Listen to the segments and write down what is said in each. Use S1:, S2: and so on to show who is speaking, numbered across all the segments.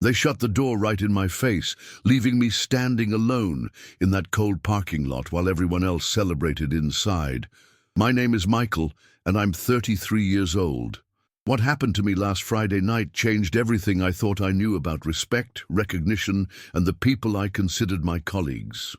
S1: They shut the door right in my face, leaving me standing alone in that cold parking lot while everyone else celebrated inside. My name is Michael, and I'm 33 years old. What happened to me last Friday night changed everything I thought I knew about respect, recognition, and the people I considered my colleagues.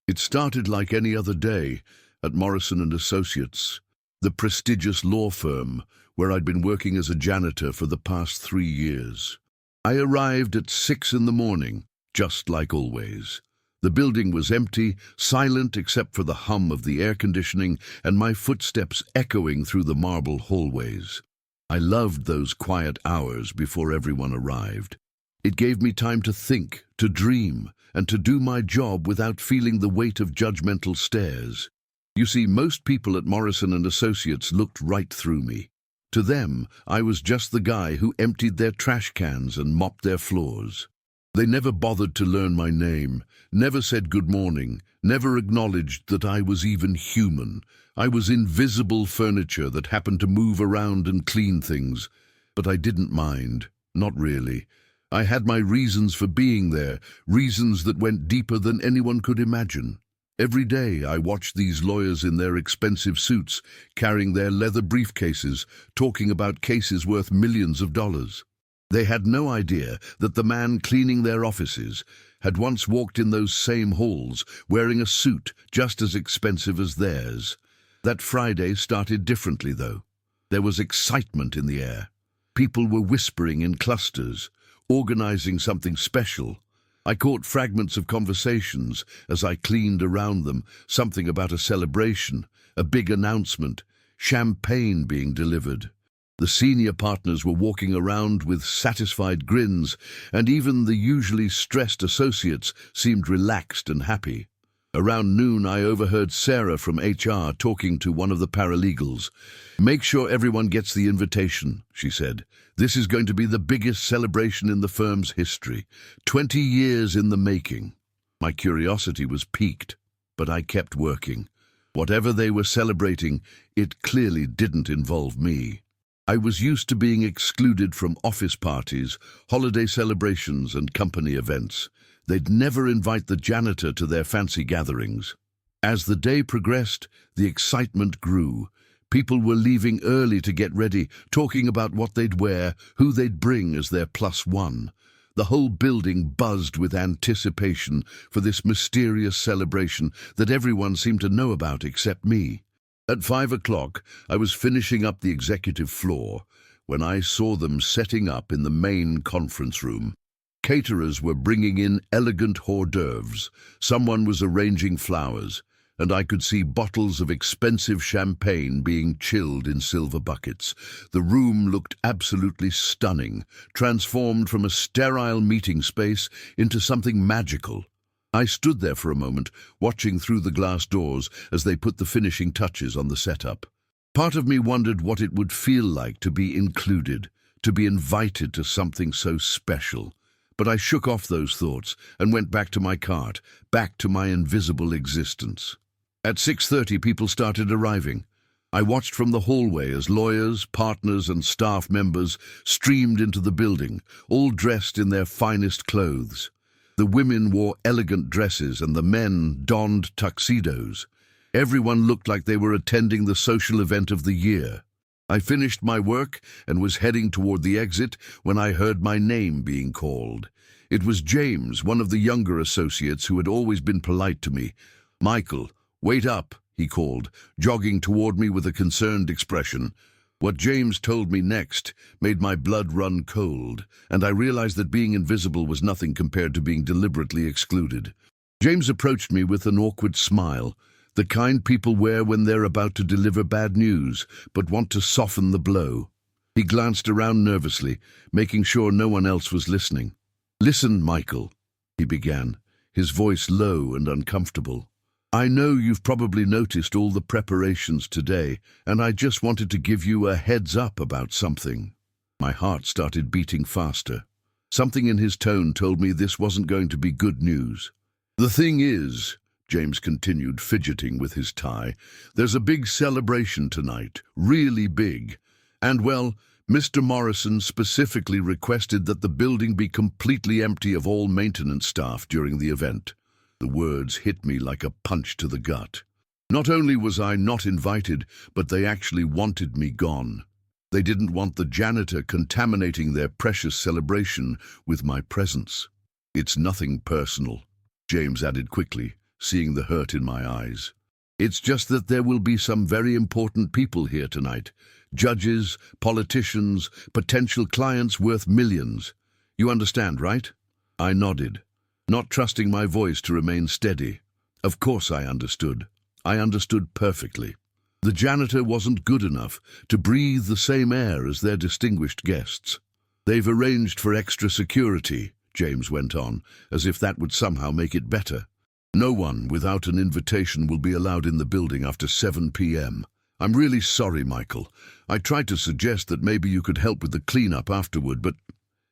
S1: It started like any other day at Morrison and Associates, the prestigious law firm where I'd been working as a janitor for the past 3 years. I arrived at 6 in the morning, just like always. The building was empty, silent except for the hum of the air conditioning and my footsteps echoing through the marble hallways. I loved those quiet hours before everyone arrived. It gave me time to think, to dream, and to do my job without feeling the weight of judgmental stares. You see, most people at Morrison and Associates looked right through me. To them, I was just the guy who emptied their trash cans and mopped their floors. They never bothered to learn my name, never said good morning, never acknowledged that I was even human. I was invisible furniture that happened to move around and clean things. But I didn't mind, not really. I had my reasons for being there, reasons that went deeper than anyone could imagine. Every day I watched these lawyers in their expensive suits, carrying their leather briefcases, talking about cases worth millions of dollars. They had no idea that the man cleaning their offices had once walked in those same halls, wearing a suit just as expensive as theirs. That Friday started differently, though. There was excitement in the air. People were whispering in clusters, organizing something special. I caught fragments of conversations as I cleaned around them, something about a celebration, a big announcement, champagne being delivered. The senior partners were walking around with satisfied grins, and even the usually stressed associates seemed relaxed and happy. Around noon, I overheard Sarah from HR talking to one of the paralegals. "Make sure everyone gets the invitation," she said. "This is going to be the biggest celebration in the firm's history. 20 years in the making." My curiosity was piqued, but I kept working. Whatever they were celebrating, it clearly didn't involve me. I was used to being excluded from office parties, holiday celebrations, and company events. They'd never invite the janitor to their fancy gatherings. As the day progressed, the excitement grew. People were leaving early to get ready, talking about what they'd wear, who they'd bring as their +1. The whole building buzzed with anticipation for this mysterious celebration that everyone seemed to know about except me. At 5 o'clock, I was finishing up the executive floor when I saw them setting up in the main conference room. Caterers were bringing in elegant hors d'oeuvres. Someone was arranging flowers, and I could see bottles of expensive champagne being chilled in silver buckets. The room looked absolutely stunning, transformed from a sterile meeting space into something magical. I stood there for a moment, watching through the glass doors as they put the finishing touches on the setup. Part of me wondered what it would feel like to be included, to be invited to something so special. But I shook off those thoughts and went back to my cart, back to my invisible existence. At 6:30, people started arriving. I watched from the hallway as lawyers, partners, and staff members streamed into the building, all dressed in their finest clothes. The women wore elegant dresses and the men donned tuxedos. Everyone looked like they were attending the social event of the year. I finished my work and was heading toward the exit when I heard my name being called. It was James, one of the younger associates who had always been polite to me. "Michael, wait up," he called, jogging toward me with a concerned expression. What James told me next made my blood run cold, and I realized that being invisible was nothing compared to being deliberately excluded. James approached me with an awkward smile, the kind people wear when they're about to deliver bad news, but want to soften the blow. He glanced around nervously, making sure no one else was listening. "Listen, Michael," he began, his voice low and uncomfortable. "I know you've probably noticed all the preparations today, and I just wanted to give you a heads up about something." My heart started beating faster. Something in his tone told me this wasn't going to be good news. "The thing is," James continued, fidgeting with his tie, "there's a big celebration tonight, really big. And, well, Mr. Morrison specifically requested that the building be completely empty of all maintenance staff during the event. The words hit me like a punch to the gut. Not only was I not invited, but they actually wanted me gone. They didn't want the janitor contaminating their precious celebration with my presence. "It's nothing personal," James added quickly, seeing the hurt in my eyes. "It's just that there will be some very important people here tonight. Judges, politicians, potential clients worth millions. You understand, right?" I nodded, not trusting my voice to remain steady. Of course I understood. I understood perfectly. The janitor wasn't good enough to breathe the same air as their distinguished guests. "They've arranged for extra security," James went on, as if that would somehow make it better. "No one without an invitation will be allowed in the building after 7 p.m. I'm really sorry, Michael. I tried to suggest that maybe you could help with the cleanup afterward, but—"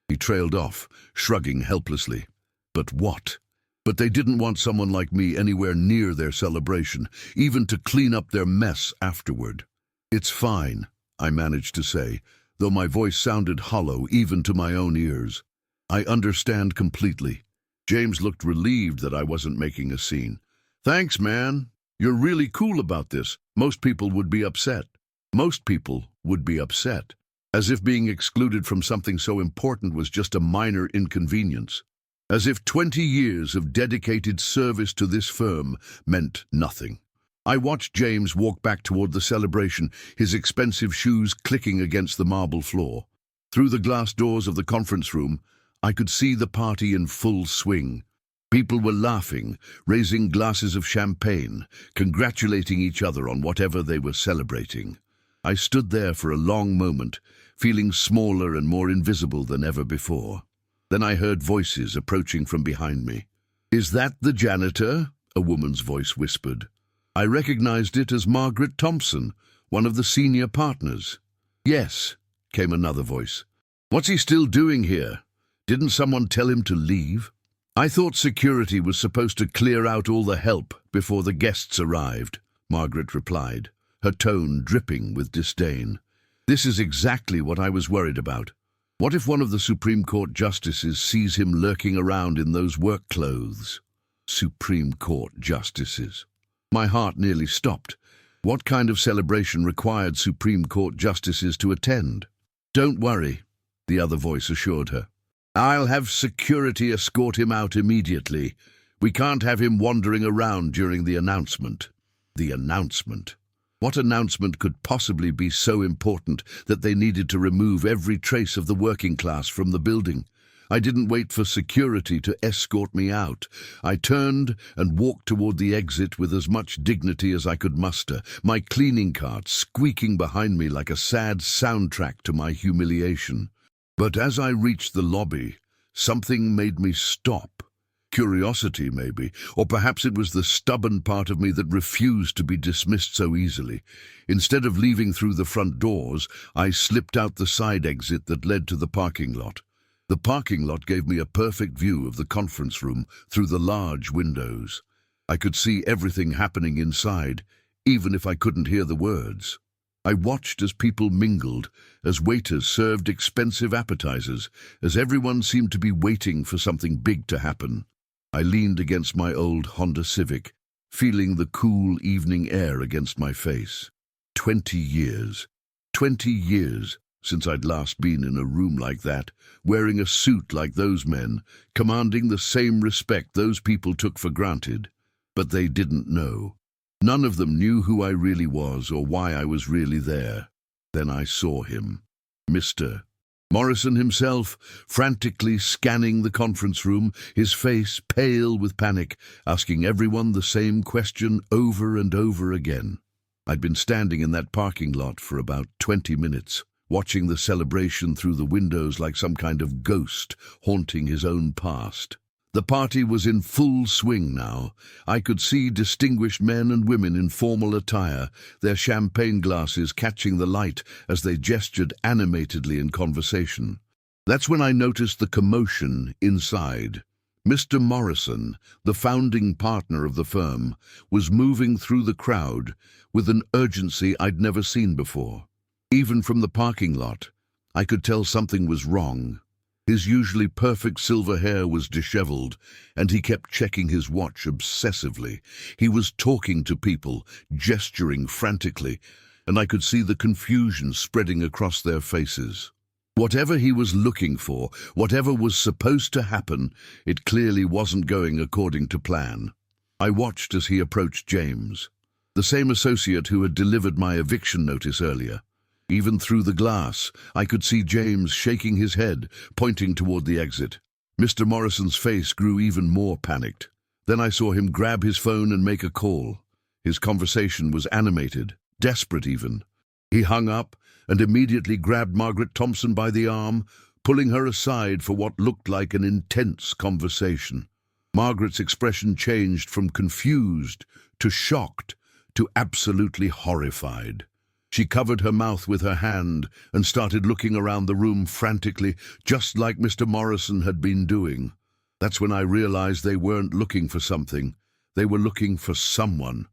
S1: He trailed off, shrugging helplessly. "But what?" "But they didn't want someone like me anywhere near their celebration, even to clean up their mess afterward." "It's fine," I managed to say, though my voice sounded hollow even to my own ears. "I understand completely." James looked relieved that I wasn't making a scene. "Thanks, man. You're really cool about this. Most people would be upset." Most people would be upset, as if being excluded from something so important was just a minor inconvenience. As if 20 years of dedicated service to this firm meant nothing. I watched James walk back toward the celebration, his expensive shoes clicking against the marble floor. Through the glass doors of the conference room, I could see the party in full swing. People were laughing, raising glasses of champagne, congratulating each other on whatever they were celebrating. I stood there for a long moment, feeling smaller and more invisible than ever before. Then I heard voices approaching from behind me. "Is that the janitor?" a woman's voice whispered. I recognized it as Margaret Thompson, one of the senior partners. "Yes," came another voice. "What's he still doing here? Didn't someone tell him to leave?" "I thought security was supposed to clear out all the help before the guests arrived," Margaret replied, her tone dripping with disdain. "This is exactly what I was worried about. What if one of the Supreme Court justices sees him lurking around in those work clothes?" Supreme Court justices. My heart nearly stopped. What kind of celebration required Supreme Court justices to attend? "Don't worry," the other voice assured her. "I'll have security escort him out immediately. We can't have him wandering around during the announcement." The announcement. What announcement could possibly be so important that they needed to remove every trace of the working class from the building? I didn't wait for security to escort me out. I turned and walked toward the exit with as much dignity as I could muster, my cleaning cart squeaking behind me like a sad soundtrack to my humiliation. But as I reached the lobby, something made me stop. Curiosity, maybe, or perhaps it was the stubborn part of me that refused to be dismissed so easily. Instead of leaving through the front doors, I slipped out the side exit that led to the parking lot. The parking lot gave me a perfect view of the conference room through the large windows. I could see everything happening inside, even if I couldn't hear the words. I watched as people mingled, as waiters served expensive appetizers, as everyone seemed to be waiting for something big to happen. I leaned against my old Honda Civic, feeling the cool evening air against my face. 20 years. 20 years since I'd last been in a room like that, wearing a suit like those men, commanding the same respect those people took for granted. But they didn't know. None of them knew who I really was or why I was really there. Then I saw him. Mr. Morrison himself, frantically scanning the conference room, his face pale with panic, asking everyone the same question over and over again. I'd been standing in that parking lot for about 20 minutes, watching the celebration through the windows like some kind of ghost haunting his own past. The party was in full swing now. I could see distinguished men and women in formal attire, their champagne glasses catching the light as they gestured animatedly in conversation. That's when I noticed the commotion inside. Mr. Morrison, the founding partner of the firm, was moving through the crowd with an urgency I'd never seen before. Even from the parking lot, I could tell something was wrong. His usually perfect silver hair was disheveled, and he kept checking his watch obsessively. He was talking to people, gesturing frantically, and I could see the confusion spreading across their faces. Whatever he was looking for, whatever was supposed to happen, it clearly wasn't going according to plan. I watched as he approached James, the same associate who had delivered my eviction notice earlier. Even through the glass, I could see James shaking his head, pointing toward the exit. Mr. Morrison's face grew even more panicked. Then I saw him grab his phone and make a call. His conversation was animated, desperate even. He hung up and immediately grabbed Margaret Thompson by the arm, pulling her aside for what looked like an intense conversation. Margaret's expression changed from confused to shocked to absolutely horrified. She covered her mouth with her hand and started looking around the room frantically, just like Mr. Morrison had been doing. That's when I realized they weren't looking for something. They were looking for someone.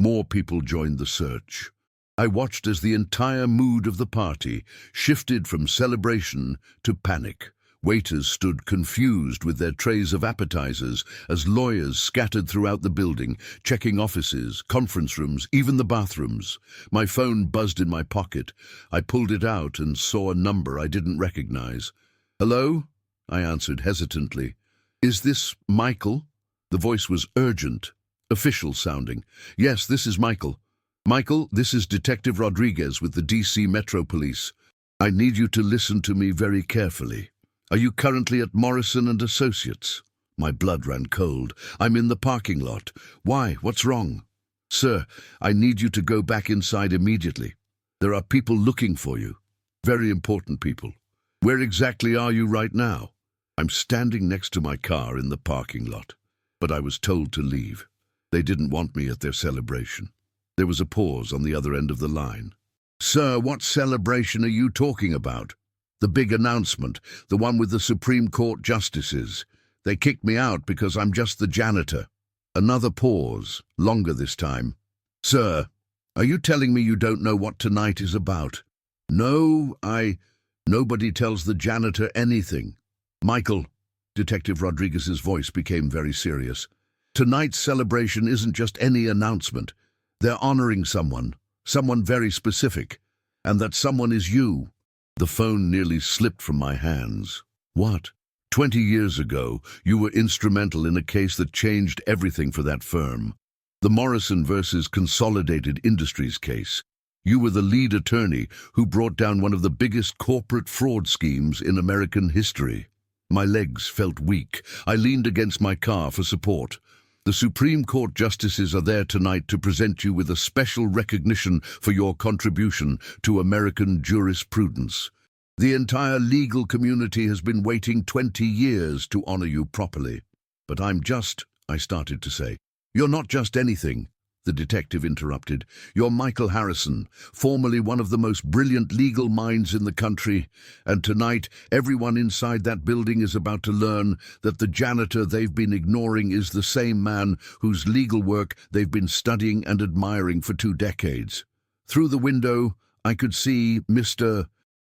S1: More people joined the search. I watched as the entire mood of the party shifted from celebration to panic. Waiters stood confused with their trays of appetizers as lawyers scattered throughout the building, checking offices, conference rooms, even the bathrooms. My phone buzzed in my pocket. I pulled it out and saw a number I didn't recognize. "Hello?" I answered hesitantly. "Is this Michael?" The voice was urgent, official sounding. "Yes, this is Michael. Michael, this is Detective Rodriguez with the DC Metro Police. I need you to listen to me very carefully. Are you currently at Morrison and Associates?" My blood ran cold. "I'm in the parking lot. Why? What's wrong?" "Sir, I need you to go back inside immediately. There are people looking for you. Very important people." "Where exactly are you right now?" "I'm standing next to my car in the parking lot. But I was told to leave. They didn't want me at their celebration." There was a pause on the other end of the line. "Sir, what celebration are you talking about?" "The big announcement, the one with the Supreme Court justices. They kicked me out because I'm just the janitor." Another pause, longer this time. "Sir, are you telling me you don't know what tonight is about?" "No, Nobody tells the janitor anything." "Michael," Detective Rodriguez's voice became very serious. "Tonight's celebration isn't just any announcement. They're honoring someone very specific, and that someone is you." The phone nearly slipped from my hands. "What?" 20 years ago, you were instrumental in a case that changed everything for that firm. The Morrison versus Consolidated Industries case. You were the lead attorney who brought down one of the biggest corporate fraud schemes in American history." My legs felt weak. I leaned against my car for support. "The Supreme Court justices are there tonight to present you with a special recognition for your contribution to American jurisprudence. The entire legal community has been waiting 20 years to honor you properly." "But I started to say. "You're not just anything," the detective interrupted. "You're Michael Harrison, formerly one of the most brilliant legal minds in the country, and tonight everyone inside that building is about to learn that the janitor they've been ignoring is the same man whose legal work they've been studying and admiring for 2 decades. Through the window, I could see Mr.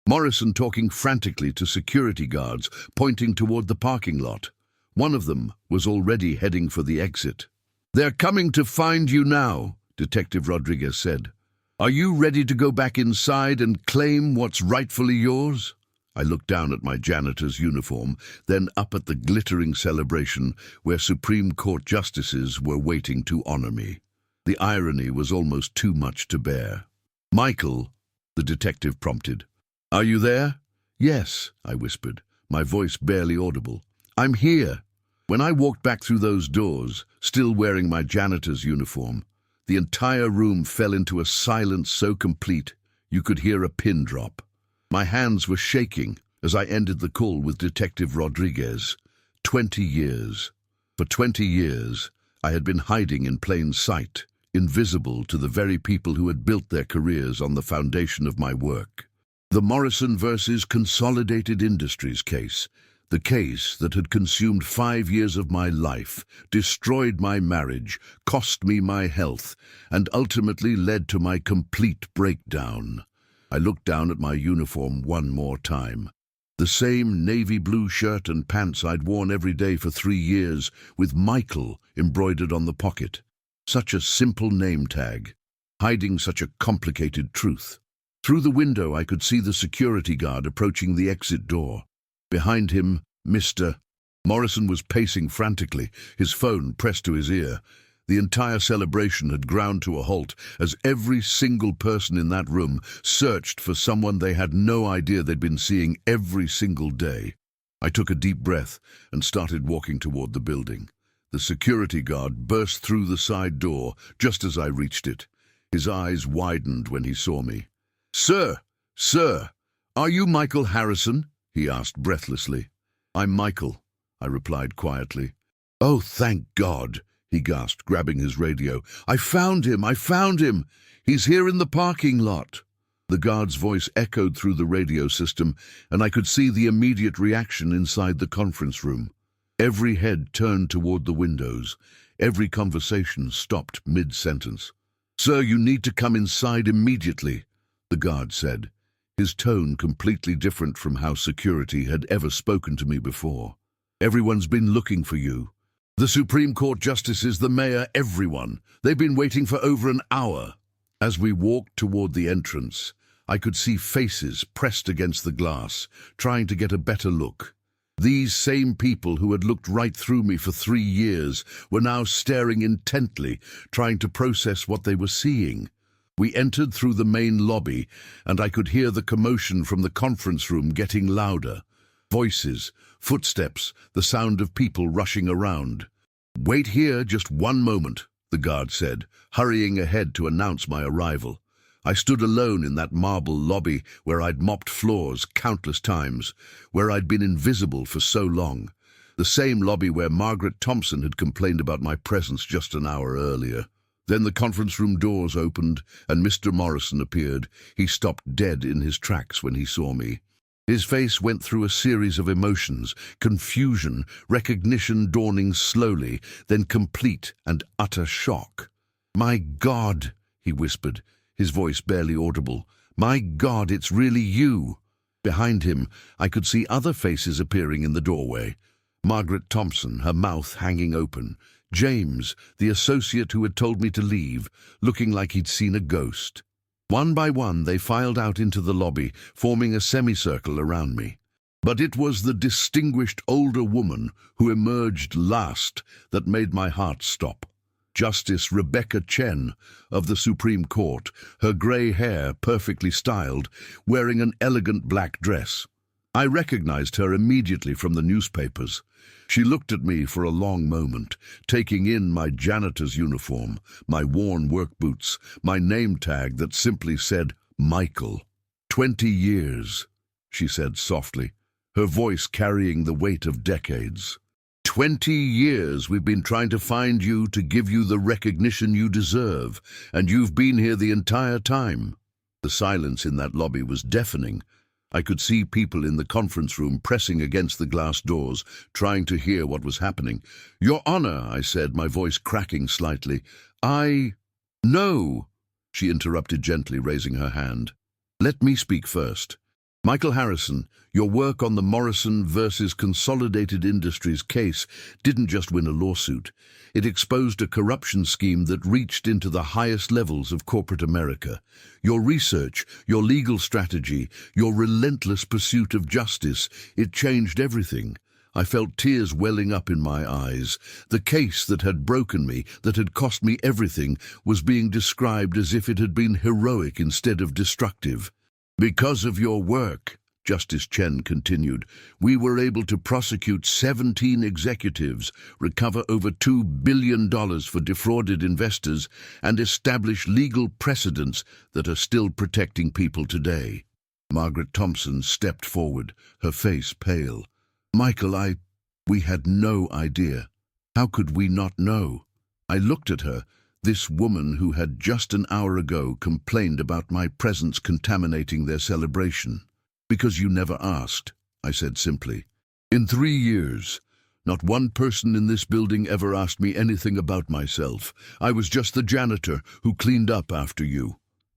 S1: Morrison talking frantically to security guards, pointing toward the parking lot. One of them was already heading for the exit. "They're coming to find you now," Detective Rodriguez said. "Are you ready to go back inside and claim what's rightfully yours?" I looked down at my janitor's uniform, then up at the glittering celebration where Supreme Court justices were waiting to honor me. The irony was almost too much to bear. "Michael," the detective prompted. "Are you there?" "Yes," I whispered, my voice barely audible. "I'm here." When I walked back through those doors, still wearing my janitor's uniform, the entire room fell into a silence so complete you could hear a pin drop. My hands were shaking as I ended the call with Detective Rodriguez. 20 years. For 20 years, I had been hiding in plain sight, invisible to the very people who had built their careers on the foundation of my work. The Morrison versus Consolidated Industries case, the case that had consumed 5 years of my life, destroyed my marriage, cost me my health, and ultimately led to my complete breakdown. I looked down at my uniform one more time. The same navy blue shirt and pants I'd worn every day for 3 years, with Michael embroidered on the pocket. Such a simple name tag, hiding such a complicated truth. Through the window I could see the security guard approaching the exit door. Behind him, Mr. Morrison was pacing frantically, his phone pressed to his ear. The entire celebration had ground to a halt as every single person in that room searched for someone they had no idea they'd been seeing every single day. I took a deep breath and started walking toward the building. The security guard burst through the side door just as I reached it. His eyes widened when he saw me. "Sir, are you Michael Harrison?" he asked breathlessly. "I'm Michael," I replied quietly. "Oh, thank God," he gasped, grabbing his radio. I found him! He's here in the parking lot." The guard's voice echoed through the radio system, and I could see the immediate reaction inside the conference room. Every head turned toward the windows. Every conversation stopped mid-sentence. "Sir, you need to come inside immediately," the guard said, his tone completely different from how security had ever spoken to me before. "Everyone's been looking for you. The Supreme Court justices, the mayor, everyone. They've been waiting for over an hour." As we walked toward the entrance, I could see faces pressed against the glass, trying to get a better look. These same people who had looked right through me for 3 years were now staring intently, trying to process what they were seeing. We entered through the main lobby, and I could hear the commotion from the conference room getting louder. Voices, footsteps, the sound of people rushing around. "Wait here just one moment," the guard said, hurrying ahead to announce my arrival. I stood alone in that marble lobby where I'd mopped floors countless times, where I'd been invisible for so long. The same lobby where Margaret Thompson had complained about my presence just an hour earlier. Then the conference room doors opened, and Mr. Morrison appeared. He stopped dead in his tracks when he saw me. His face went through a series of emotions, confusion, recognition dawning slowly, then complete and utter shock. "My God," he whispered, his voice barely audible. "My God, it's really you." Behind him, I could see other faces appearing in the doorway. Margaret Thompson, her mouth hanging open. James, the associate who had told me to leave, looking like he'd seen a ghost. One by one, they filed out into the lobby, forming a semicircle around me. But it was the distinguished older woman who emerged last that made my heart stop. Justice Rebecca Chen of the Supreme Court, her grey hair perfectly styled, wearing an elegant black dress. I recognized her immediately from the newspapers. She looked at me for a long moment, taking in my janitor's uniform, my worn work boots, my name tag that simply said Michael. 20 years, she said softly, her voice carrying the weight of decades. 20 years we've been trying to find you to give you the recognition you deserve, and you've been here the entire time. The silence in that lobby was deafening. I could see people in the conference room pressing against the glass doors, trying to hear what was happening. "Your Honor," I said, my voice cracking slightly. "No," she interrupted gently, raising her hand. "Let me speak first. Michael Harrison, your work on the Morrison versus Consolidated Industries case didn't just win a lawsuit. It exposed a corruption scheme that reached into the highest levels of corporate America. Your research, your legal strategy, your relentless pursuit of justice, it changed everything. I felt tears welling up in my eyes. The case that had broken me, that had cost me everything, was being described as if it had been heroic instead of destructive. Because of your work, Justice Chen continued, we were able to prosecute 17 executives, recover over $2 billion for defrauded investors, and establish legal precedents that are still protecting people today. Margaret Thompson stepped forward, her face pale. "Michael, we had no idea. How could we not know?" I looked at her. This woman who had just an hour ago complained about my presence contaminating their celebration. "Because you never asked," I said simply. "In 3 years, not one person in this building ever asked me anything about myself. I was just the janitor who cleaned up after you."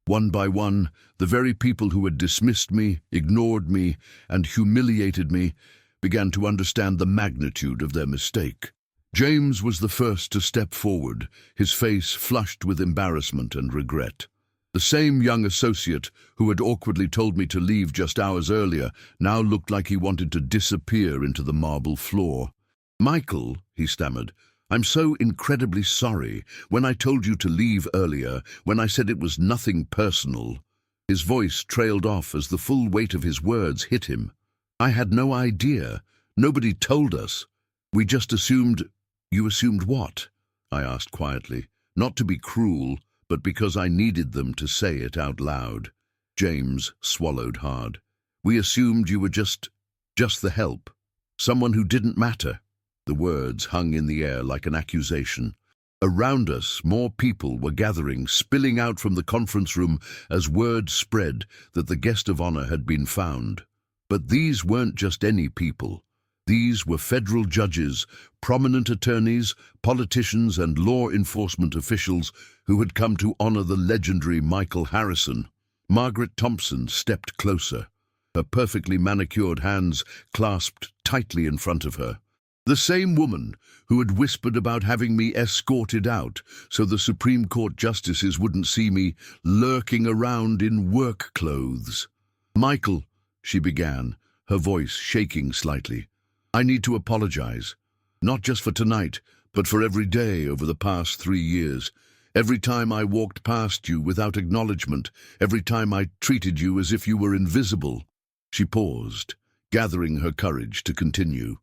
S1: One by one, the very people who had dismissed me, ignored me, and humiliated me began to understand the magnitude of their mistake. James was the first to step forward, his face flushed with embarrassment and regret. The same young associate who had awkwardly told me to leave just hours earlier now looked like he wanted to disappear into the marble floor. "Michael," he stammered, "I'm so incredibly sorry. When I told you to leave earlier, when I said it was nothing personal." His voice trailed off as the full weight of his words hit him. "I had no idea. Nobody told us. We just assumed—" "You assumed what?" I asked quietly, not to be cruel, but because I needed them to say it out loud. James swallowed hard. "We assumed you were just the help. Someone who didn't matter." The words hung in the air like an accusation. Around us, more people were gathering, spilling out from the conference room as word spread that the guest of honor had been found. But these weren't just any people. These were federal judges, prominent attorneys, politicians, and law enforcement officials who had come to honor the legendary Michael Harrison. Margaret Thompson stepped closer, her perfectly manicured hands clasped tightly in front of her. The same woman who had whispered about having me escorted out so the Supreme Court justices wouldn't see me lurking around in work clothes. "Michael," she began, her voice shaking slightly, "I need to apologize, not just for tonight, but for every day over the past 3 years. Every time I walked past you without acknowledgement, every time I treated you as if you were invisible." She paused, gathering her courage to continue.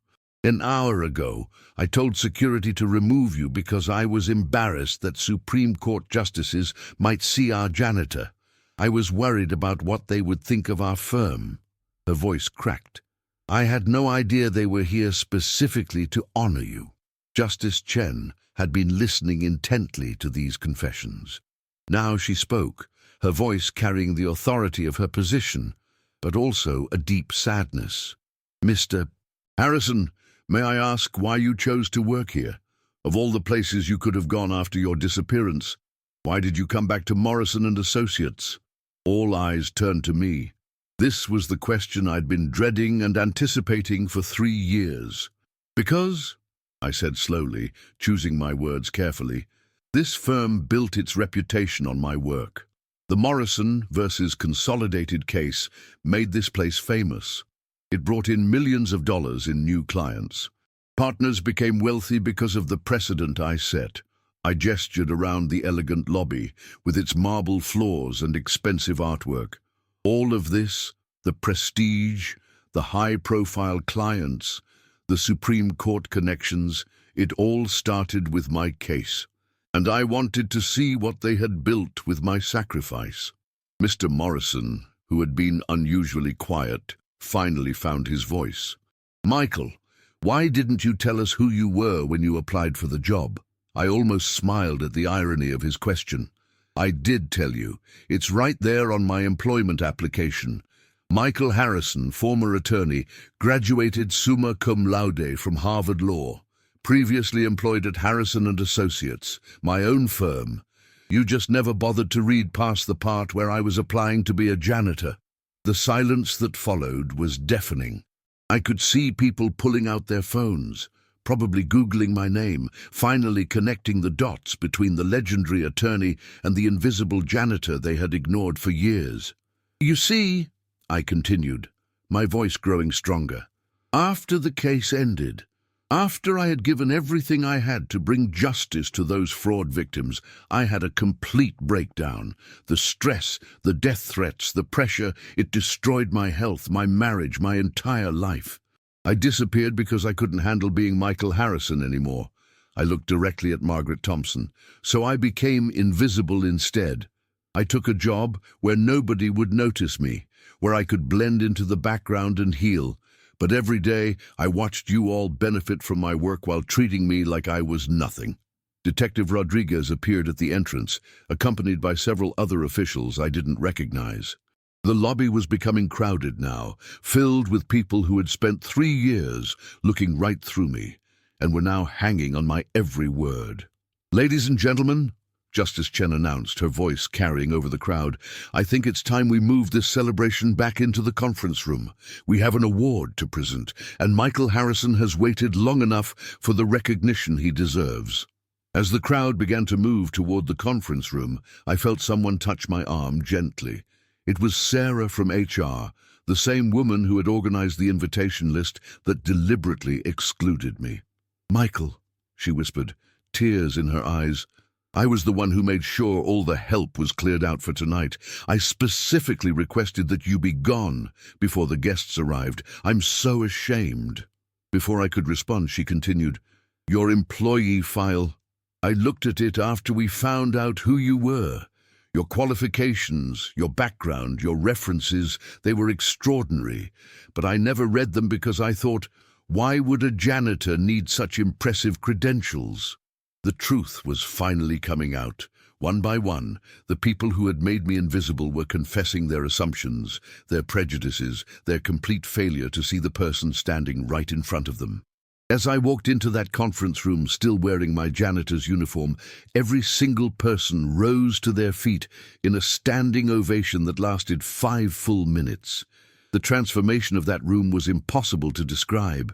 S1: "An hour ago, I told security to remove you because I was embarrassed that Supreme Court justices might see our janitor. I was worried about what they would think of our firm." Her voice cracked. "I had no idea they were here specifically to honor you." Justice Chen had been listening intently to these confessions. Now she spoke, her voice carrying the authority of her position, but also a deep sadness. "Mr. Harrison, may I ask why you chose to work here? Of all the places you could have gone after your disappearance, why did you come back to Morrison and Associates?" All eyes turned to me. This was the question I'd been dreading and anticipating for 3 years. "Because," I said slowly, choosing my words carefully, "this firm built its reputation on my work. The Morrison versus Consolidated case made this place famous. It brought in millions of dollars in new clients. Partners became wealthy because of the precedent I set." I gestured around the elegant lobby, with its marble floors and expensive artwork. All of this, the prestige, the high-profile clients, the Supreme Court connections, it all started with my case. And I wanted to see what they had built with my sacrifice. Mr. Morrison, who had been unusually quiet, finally found his voice. "Michael, why didn't you tell us who you were when you applied for the job?" I almost smiled at the irony of his question. "I did tell you. It's right there on my employment application. Michael Harrison, former attorney, graduated summa cum laude from Harvard Law, previously employed at Harrison and Associates, my own firm. You just never bothered to read past the part where I was applying to be a janitor." The silence that followed was deafening. I could see people pulling out their phones, probably Googling my name, finally connecting the dots between the legendary attorney and the invisible janitor they had ignored for years. "You see," I continued, my voice growing stronger, "after the case ended, after I had given everything I had to bring justice to those fraud victims, I had a complete breakdown. The stress, the death threats, the pressure, it destroyed my health, my marriage, my entire life. I disappeared because I couldn't handle being Michael Harrison anymore." I looked directly at Margaret Thompson. "So I became invisible instead. I took a job where nobody would notice me, where I could blend into the background and heal. But every day I watched you all benefit from my work while treating me like I was nothing." Detective Rodriguez appeared at the entrance, accompanied by several other officials I didn't recognize. The lobby was becoming crowded now, filled with people who had spent 3 years looking right through me, and were now hanging on my every word. "Ladies and gentlemen," Justice Chen announced, her voice carrying over the crowd. "I think it's time we move this celebration back into the conference room. We have an award to present, and Michael Harrison has waited long enough for the recognition he deserves." As the crowd began to move toward the conference room, I felt someone touch my arm gently. It was Sarah from HR, the same woman who had organized the invitation list that deliberately excluded me. "Michael," she whispered, tears in her eyes. "I was the one who made sure all the help was cleared out for tonight. I specifically requested that you be gone before the guests arrived. I'm so ashamed." Before I could respond, she continued, "Your employee file. I looked at it after we found out who you were. Your qualifications, your background, your references, they were extraordinary. But I never read them because I thought, why would a janitor need such impressive credentials?" The truth was finally coming out. One by one, the people who had made me invisible were confessing their assumptions, their prejudices, their complete failure to see the person standing right in front of them. As I walked into that conference room, still wearing my janitor's uniform, every single person rose to their feet in a standing ovation that lasted 5 full minutes. The transformation of that room was impossible to describe.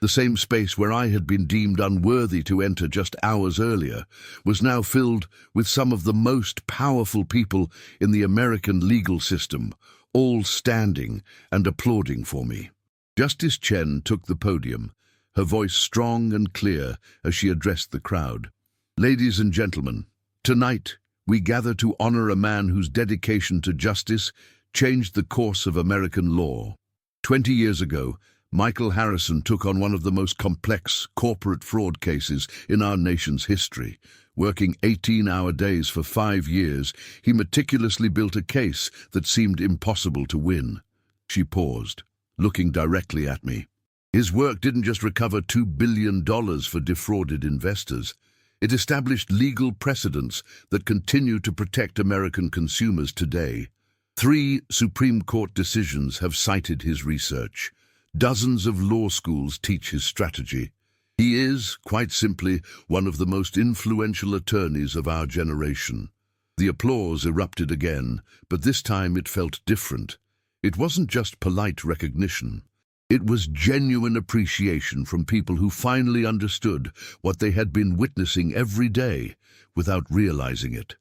S1: The same space where I had been deemed unworthy to enter just hours earlier was now filled with some of the most powerful people in the American legal system, all standing and applauding for me. Justice Chen took the podium, her voice strong and clear as she addressed the crowd. "Ladies and gentlemen, tonight we gather to honor a man whose dedication to justice changed the course of American law. 20 years ago, Michael Harrison took on one of the most complex corporate fraud cases in our nation's history. Working 18-hour days for 5 years, he meticulously built a case that seemed impossible to win." She paused, looking directly at me. "His work didn't just recover $2 billion for defrauded investors. It established legal precedents that continue to protect American consumers today. 3 Supreme Court decisions have cited his research. Dozens of law schools teach his strategy. He is, quite simply, one of the most influential attorneys of our generation." The applause erupted again, but this time it felt different. It wasn't just polite recognition. It was genuine appreciation from people who finally understood what they had been witnessing every day without realizing it.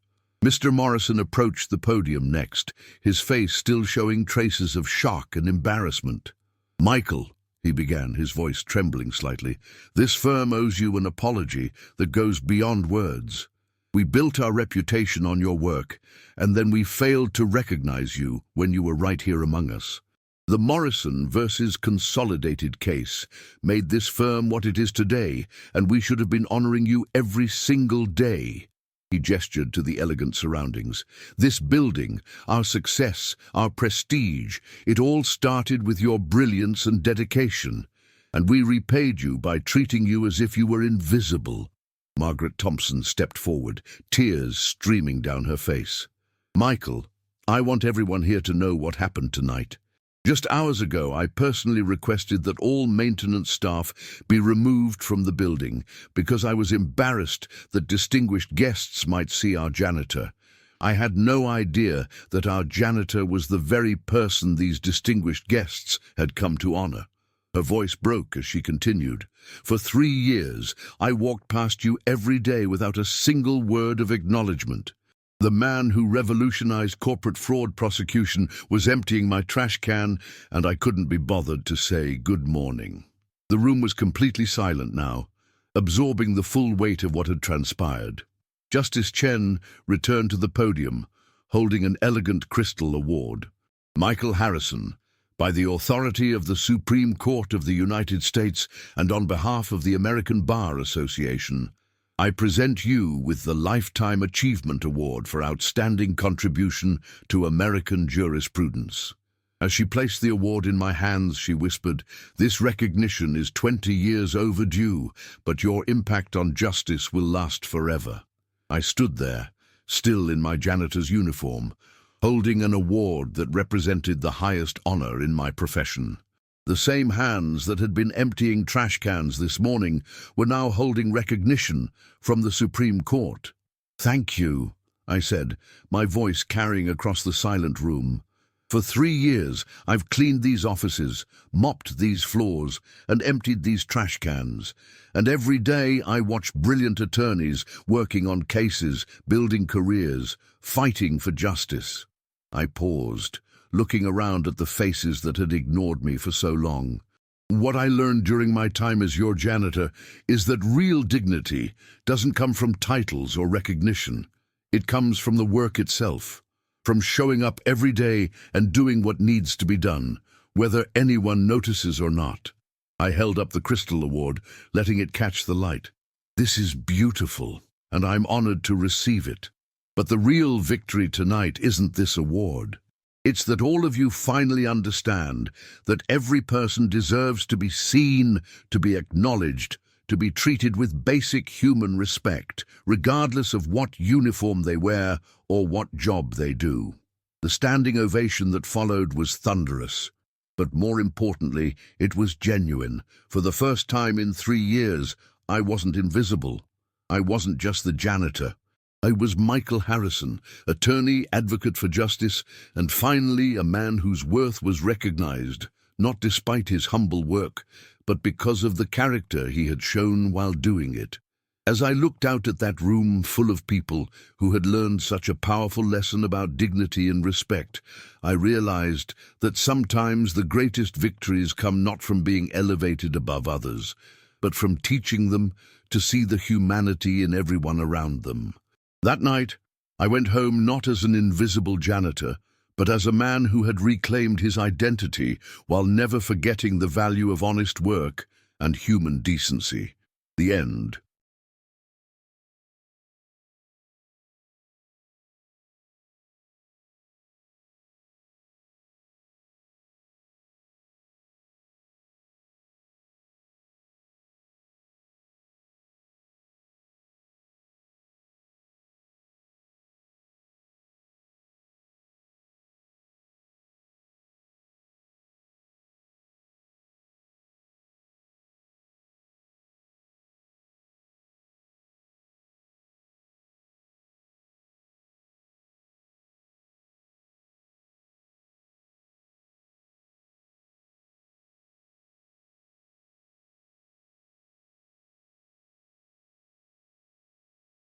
S1: Mr. Morrison approached the podium next, his face still showing traces of shock and embarrassment. "Michael," he began, his voice trembling slightly, "this firm owes you an apology that goes beyond words. We built our reputation on your work, and then we failed to recognize you when you were right here among us. The Morrison versus Consolidated case made this firm what it is today, and we should have been honoring you every single day." He gestured to the elegant surroundings. "This building, our success, our prestige, it all started with your brilliance and dedication, and we repaid you by treating you as if you were invisible." Margaret Thompson stepped forward, tears streaming down her face. "Michael, I want everyone here to know what happened tonight. Just hours ago, I personally requested that all maintenance staff be removed from the building because I was embarrassed that distinguished guests might see our janitor. I had no idea that our janitor was the very person these distinguished guests had come to honor." Her voice broke as she continued. "For 3 years, I walked past you every day without a single word of acknowledgement. The man who revolutionized corporate fraud prosecution was emptying my trash can, and I couldn't be bothered to say good morning." The room was completely silent now, absorbing the full weight of what had transpired. Justice Chen returned to the podium, holding an elegant crystal award. "Michael Harrison, by the authority of the Supreme Court of the United States and on behalf of the American Bar Association, I present you with the Lifetime Achievement Award for outstanding contribution to American jurisprudence." As she placed the award in my hands, she whispered, "This recognition is 20 years overdue, but your impact on justice will last forever." I stood there, still in my janitor's uniform, holding an award that represented the highest honor in my profession. The same hands that had been emptying trash cans this morning were now holding recognition from the Supreme Court. "Thank you," I said, my voice carrying across the silent room. "For 3 years, I've cleaned these offices, mopped these floors, and emptied these trash cans. And every day I watch brilliant attorneys working on cases, building careers, fighting for justice." I paused, looking around at the faces that had ignored me for so long. "What I learned during my time as your janitor is that real dignity doesn't come from titles or recognition. It comes from the work itself, from showing up every day and doing what needs to be done, whether anyone notices or not." I held up the Crystal Award, letting it catch the light. "This is beautiful, and I'm honored to receive it. But the real victory tonight isn't this award. It's that all of you finally understand that every person deserves to be seen, to be acknowledged, to be treated with basic human respect, regardless of what uniform they wear or what job they do." The standing ovation that followed was thunderous. But more importantly, it was genuine. For the first time in 3 years, I wasn't invisible. I wasn't just the janitor. I was Michael Harrison, attorney, advocate for justice, and finally a man whose worth was recognized, not despite his humble work, but because of the character he had shown while doing it. As I looked out at that room full of people who had learned such a powerful lesson about dignity and respect, I realized that sometimes the greatest victories come not from being elevated above others, but from teaching them to see the humanity in everyone around them. That night, I went home not as an invisible janitor, but as a man who had reclaimed his identity while never forgetting the value of honest work and human decency. The end.